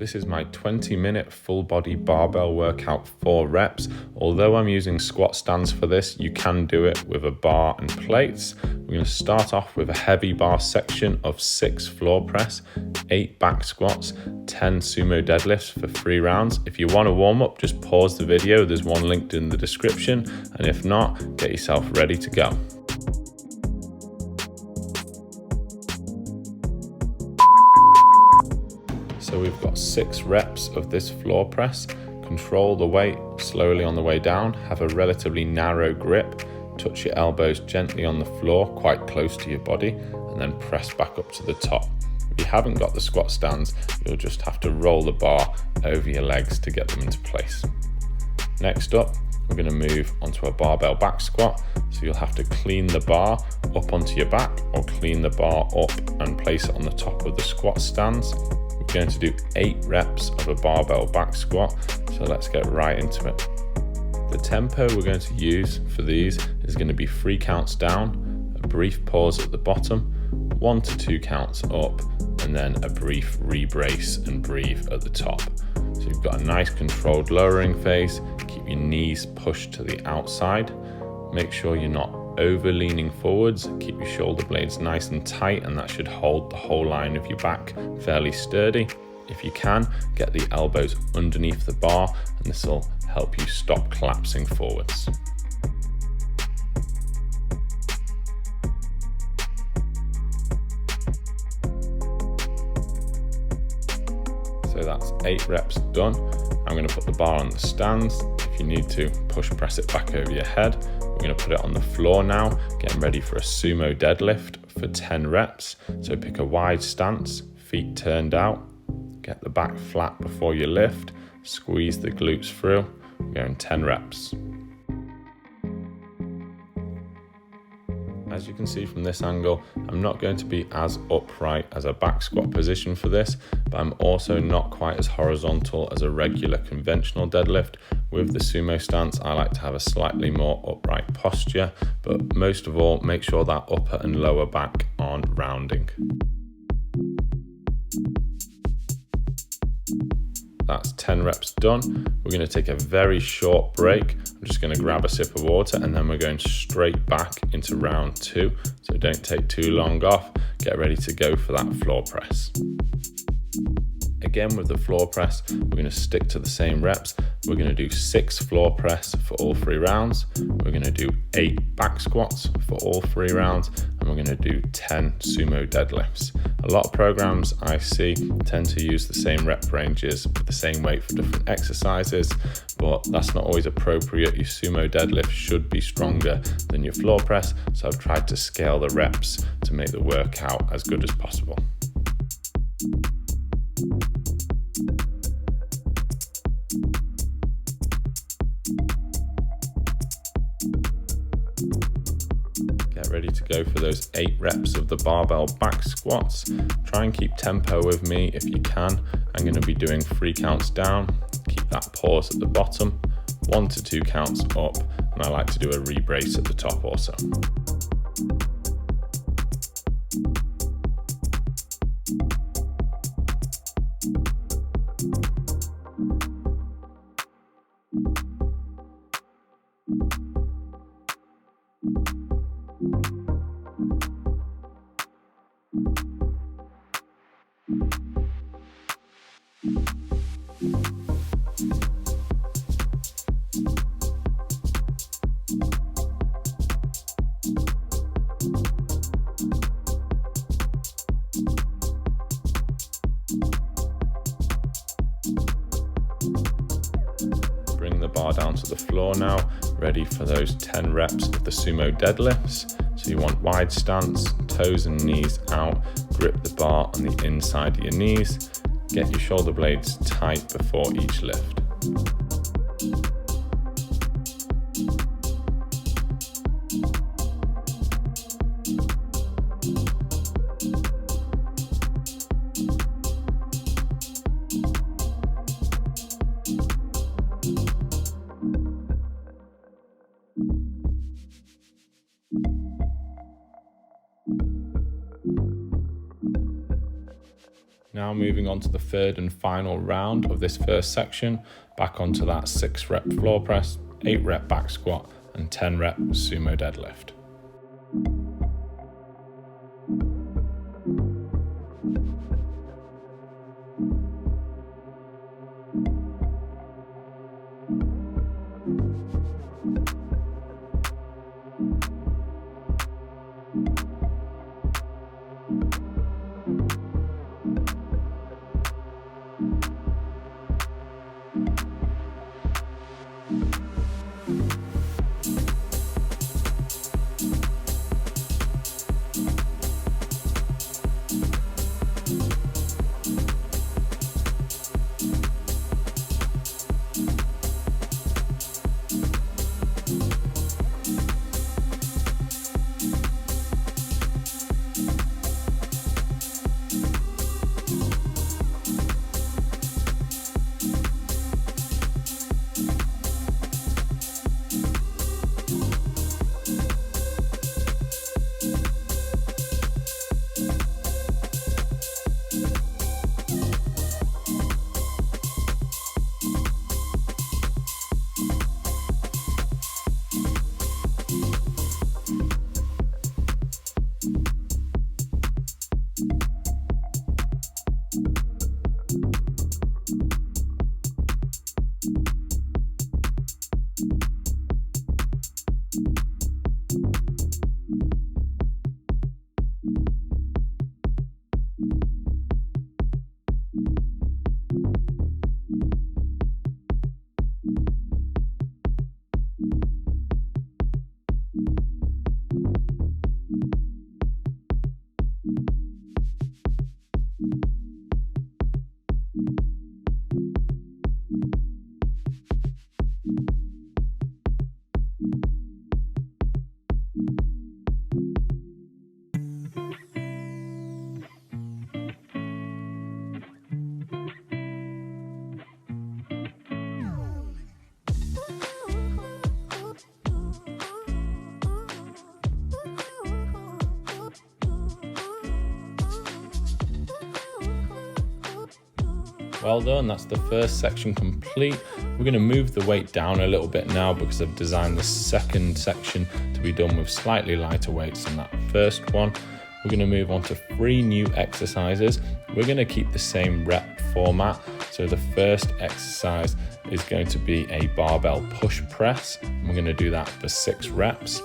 This is my 20-minute full body barbell workout, 4 reps. Although I'm using squat stands for this, you can do it with a bar and plates. We're going to start off with a heavy bar section of 6 floor press, 8 back squats, 10 sumo deadlifts for 3 rounds. If you want to warm up, just pause the video. There's one linked in the description. And if not, get yourself ready to go. So we've got 6 reps of this floor press. Control the weight slowly on the way down. Have a relatively narrow grip. Touch your elbows gently on the floor, quite close to your body, and then press back up to the top. If you haven't got the squat stands, you'll just have to roll the bar over your legs to get them into place. Next up, we're going to move onto a barbell back squat. So you'll have to clean the bar up onto your back or clean the bar up and place it on the top of the squat stands. We're going to do 8 reps of a barbell back squat, so let's get right into it. The tempo we're going to use for these is going to be 3 counts down, a brief pause at the bottom, 1 to 2 counts up, and then a brief re-brace and breathe at the top. So you've got a nice controlled lowering phase. Keep your knees pushed to the outside. Make sure you're not over leaning forwards. Keep your shoulder blades nice and tight, and that should hold the whole line of your back fairly sturdy. If you can, get the elbows underneath the bar, and this will help you stop collapsing forwards. So that's 8 reps done. I'm going to put the bar on the stands. If you need to, push press it back over your head. We're going to put it on the floor now, getting ready for a sumo deadlift for 10 reps. So pick a wide stance, feet turned out, get the back flat before you lift, squeeze the glutes through. We're going 10 reps. As you can see from this angle, I'm not going to be as upright as a back squat position for this, but I'm also not quite as horizontal as a regular conventional deadlift. With the sumo stance, I like to have a slightly more upright posture, but most of all, make sure that upper and lower back aren't rounding. That's 10 reps done. We're going to take a very short break. I'm just going to grab a sip of water, and then we're going straight back into round 2. So don't take too long off. Get ready to go for that floor press. Again, with the floor press, we're going to stick to the same reps. We're going to do 6 floor press for all 3 rounds. We're going to do 8 back squats for all 3 rounds, and we're going to do 10 sumo deadlifts. A lot of programs I see tend to use the same rep ranges with the same weight for different exercises, but that's not always appropriate. Your sumo deadlift should be stronger than your floor press, so I've tried to scale the reps to make the workout as good as possible. Get ready to go for those 8 reps of the barbell back squats. Try and keep tempo with me if you can. I'm going to be doing 3 counts down. Keep that pause at the bottom, 1 to 2 counts up, and I like to do a re-brace at the top also. Bring the bar down to the floor now, ready for those 10 reps of the sumo deadlifts. So you want wide stance, toes and knees out, grip the bar on the inside of your knees, get your shoulder blades tight before each lift. Now Now moving on to the third and final round of this first section, back onto that 6 rep floor press, 8 rep back squat, and 10 rep sumo deadlift. Well done, that's the first section complete. We're going to move the weight down a little bit now because I've designed the second section to be done with slightly lighter weights than that first one. We're going to move on to 3 new exercises. We're going to keep the same rep format. So the first exercise is going to be a barbell push press. We're going to do that for 6 reps.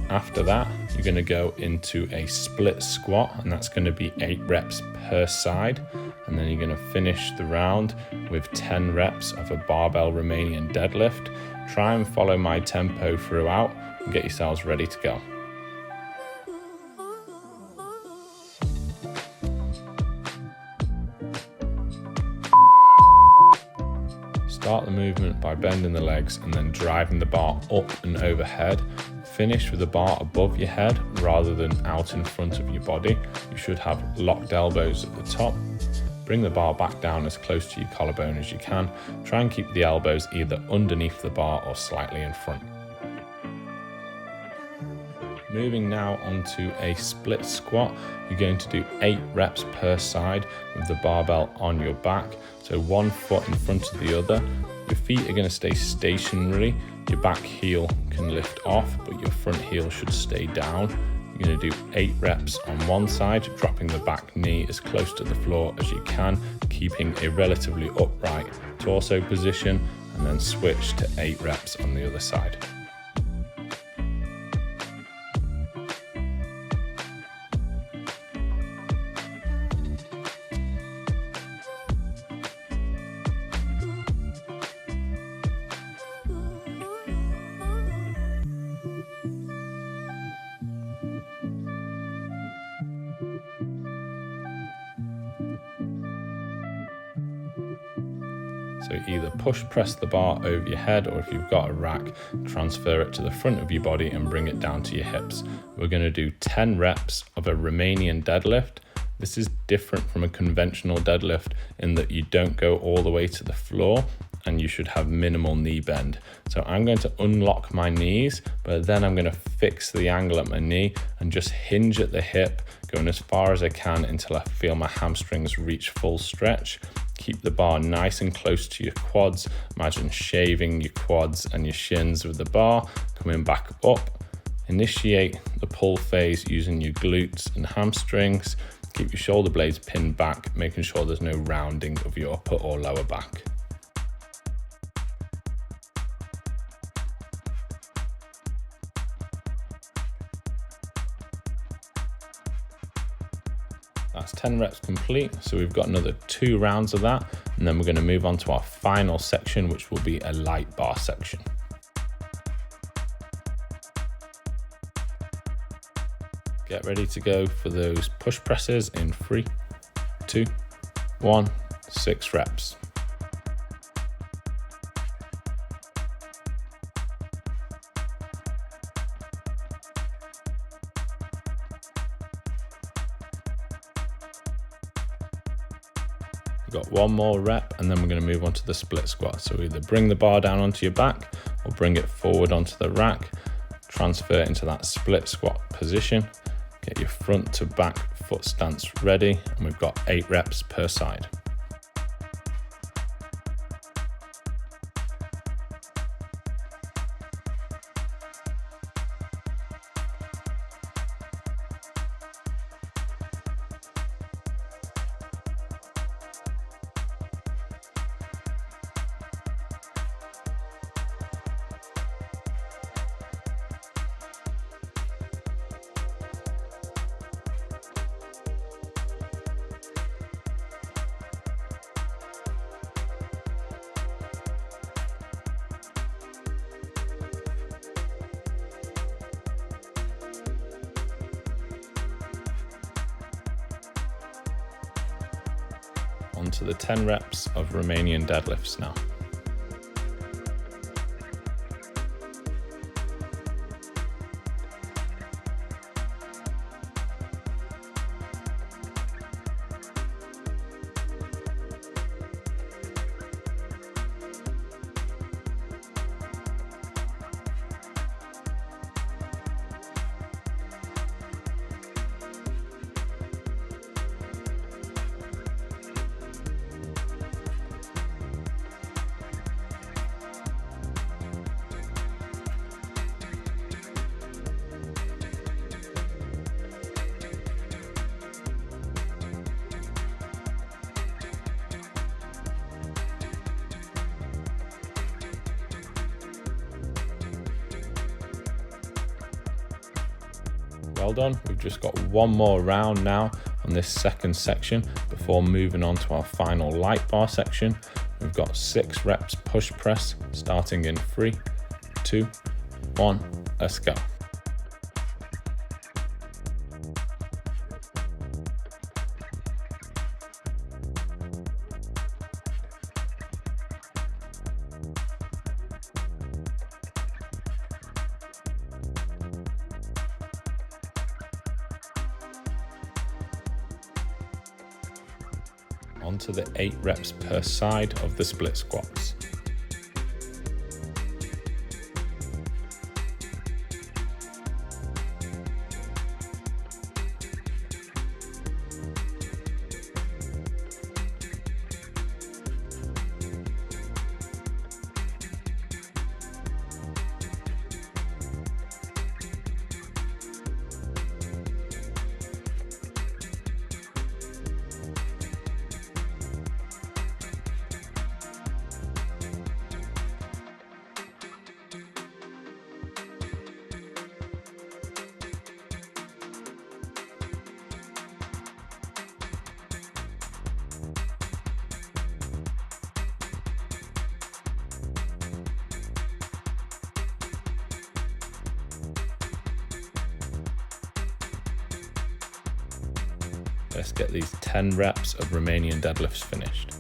After that, you're going to go into a split squat, and that's going to be 8 reps per side. And then you're going to finish the round with 10 reps of a barbell Romanian deadlift. Try and follow my tempo throughout and get yourselves ready to go. Start the movement by bending the legs and then driving the bar up and overhead. Finish with the bar above your head rather than out in front of your body. You should have locked elbows at the top. Bring the bar back down as close to your collarbone as you can. Try and keep the elbows either underneath the bar or slightly in front. Moving now onto a split squat, you're going to do 8 reps per side with the barbell on your back. So 1 foot in front of the other. Your feet are going to stay stationary. Your back heel can lift off, but your front heel should stay down. You're going to do 8 reps on one side, dropping the back knee as close to the floor as you can, keeping a relatively upright torso position, and then switch to 8 reps on the other side. So either push press the bar over your head, or if you've got a rack, transfer it to the front of your body and bring it down to your hips. We're going to do 10 reps of a Romanian deadlift. This is different from a conventional deadlift in that you don't go all the way to the floor. and you should have minimal knee bend. So I'm going to unlock my knees, but then I'm going to fix the angle at my knee and just hinge at the hip, going as far as I can until I feel my hamstrings reach full stretch. Keep the bar nice and close to your quads. Imagine shaving your quads and your shins with the bar, coming back up. Initiate the pull phase using your glutes and hamstrings. Keep your shoulder blades pinned back, making sure there's no rounding of your upper or lower back. That's 10 reps complete, so we've got another 2 rounds of that, and then we're going to move on to our final section, which will be a light bar section. Get ready to go for those push presses in 3, 2, 1, 6 reps. We've got 1 more rep, and then we're going to move on to the split squat. So either bring the bar down onto your back or bring it forward onto the rack, transfer into that split squat position, get your front to back foot stance ready, and we've got 8 reps per side. Onto the 10 reps of Romanian deadlifts now. Well done. We've just got 1 more round now on this second section before moving on to our final light bar section. We've got 6 reps push press starting in 3, 2, 1, let's go. Onto the 8 reps per side of the split squats. Let's get these 10 reps of Romanian deadlifts finished.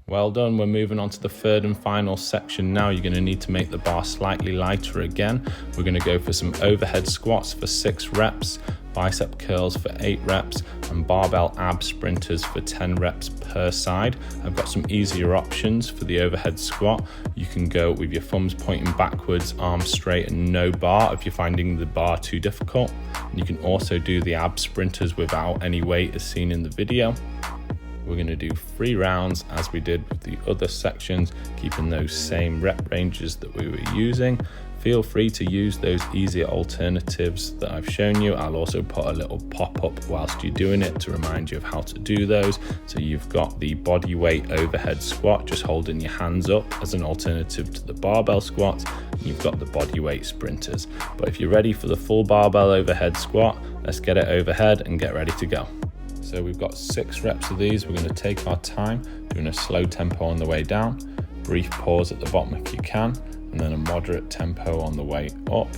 Well done. We're moving on to the third and final section now. You're going to need to make the bar slightly lighter again. We're going to go for some overhead squats for 6 reps, bicep curls for 8 reps, and barbell ab sprinters for 10 reps per side. I've got some easier options for the overhead squat. You can go with your thumbs pointing backwards, arms straight, and no bar if you're finding the bar too difficult. And you can also do the ab sprinters without any weight as seen in the video. We're going to do 3 rounds as we did with the other sections, keeping those same rep ranges that we were using. Feel free to use those easier alternatives that I've shown you. I'll also put a little pop-up whilst you're doing it to remind you of how to do those. So you've got the body weight overhead squat, just holding your hands up as an alternative to the barbell squats. And you've got the body weight sprinters. But if you're ready for the full barbell overhead squat, let's get it overhead and get ready to go. So we've got 6 reps of these. We're going to take our time, doing a slow tempo on the way down, brief pause at the bottom if you can, and then a moderate tempo on the way up.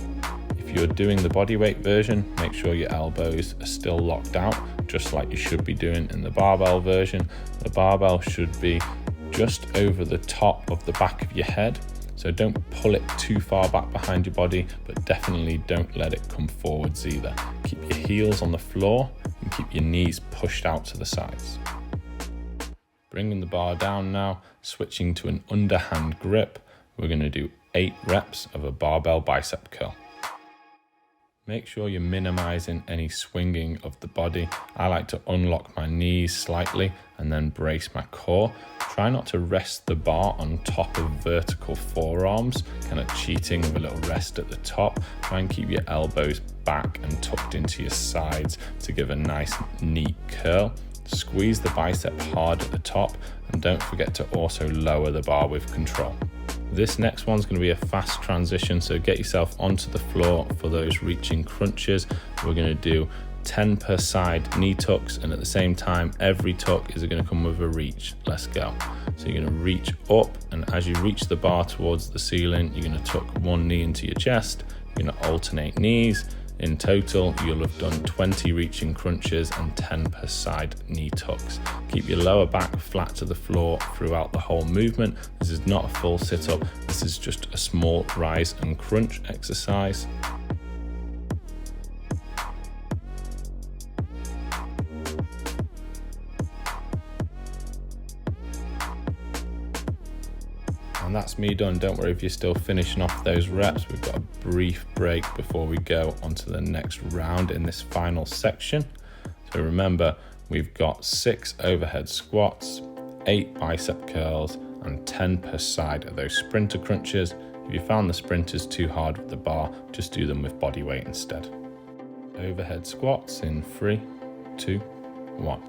If you're doing the bodyweight version, make sure your elbows are still locked out, just like you should be doing in the barbell version. The barbell should be just over the top of the back of your head. So don't pull it too far back behind your body, but definitely don't let it come forwards either. Keep your heels on the floor and keep your knees pushed out to the sides. Bringing the bar down now, switching to an underhand grip. We're going to do 8 reps of a barbell bicep curl. Make sure you're minimizing any swinging of the body. I like to unlock my knees slightly and then brace my core. Try not to rest the bar on top of vertical forearms, kind of cheating with a little rest at the top. Try and keep your elbows back and tucked into your sides to give a nice, neat curl. Squeeze the bicep hard at the top and don't forget to also lower the bar with control. This next one's going to be a fast transition, so get yourself onto the floor for those reaching crunches. We're going to do 10 per side knee tucks, and at the same time every tuck is going to come with a reach. Let's go. So you're going to reach up, and as you reach the bar towards the ceiling, you're going to tuck one knee into your chest. You're going to alternate knees. In total, you'll have done 20 reaching crunches and 10 per side knee tucks. Keep your lower back flat to the floor throughout the whole movement. This is not a full sit-up, this is just a small rise and crunch exercise. And that's me done. Don't worry if you're still finishing off those reps. We've got a brief break before we go on to the next round in this final section. So remember, we've got 6 overhead squats, 8 bicep curls, and 10 per side of those sprinter crunches. If you found the sprinters too hard with the bar, just do them with body weight instead. Overhead squats in 3, 2, 1.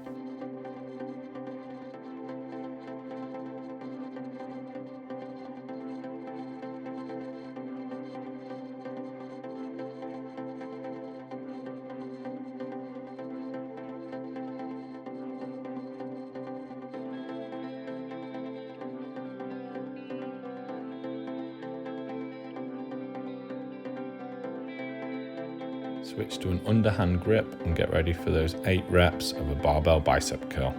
Switch to an underhand grip and get ready for those 8 reps of a barbell bicep curl.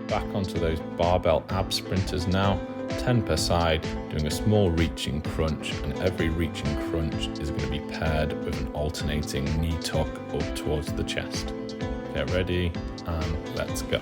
Back onto those barbell ab sprinters now, 10 per side, doing a small reaching crunch, and every reaching crunch is going to be paired with an alternating knee tuck up towards the chest. Get ready and let's go.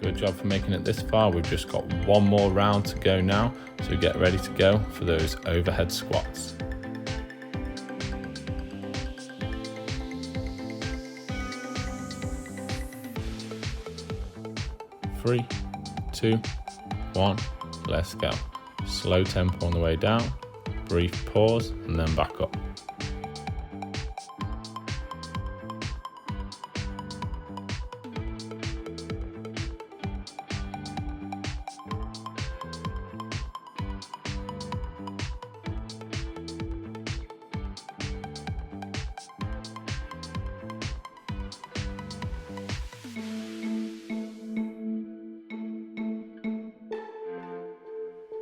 Good job for making it this far. We've just got one more round to go now, so get ready to go for those overhead squats. 3, 2, 1, let's go. Slow tempo on the way down, brief pause, and then back up.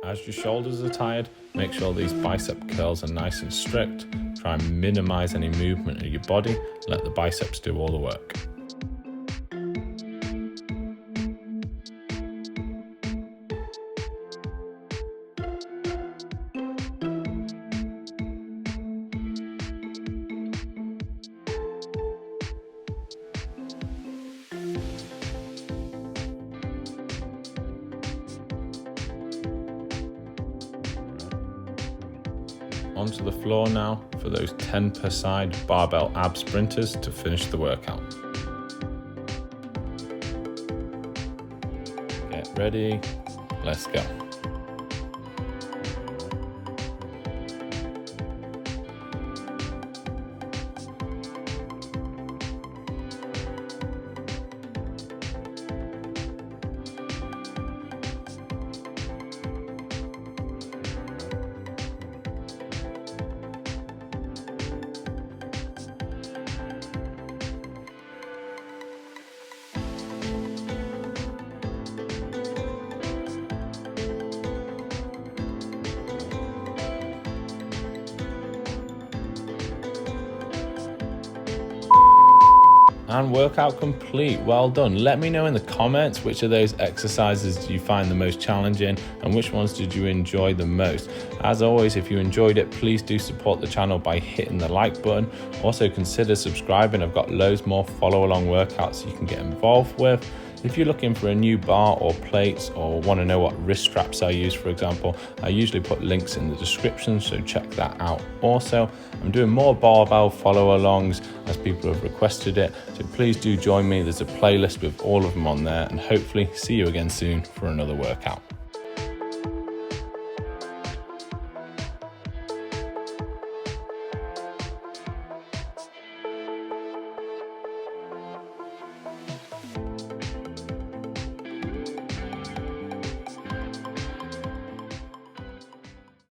As your shoulders are tired, make sure these bicep curls are nice and strict. Try and minimize any movement of your body. Let the biceps do all the work. Onto the floor now for those 10 per side barbell ab sprinters to finish the workout. Get ready, let's go. And workout complete. Well done. Let me know in the comments which of those exercises do you find the most challenging and which ones did you enjoy the most. As always, if you enjoyed it, please do support the channel by hitting the like button. Also consider subscribing. I've got loads more follow along workouts you can get involved with. If you're looking for a new bar or plates or want to know what wrist straps I use, for example, I usually put links in the description, so check that out. Also, I'm doing more barbell follow alongs as people have requested it, so please do join me. There's a playlist with all of them on there, and hopefully see you again soon for another workout.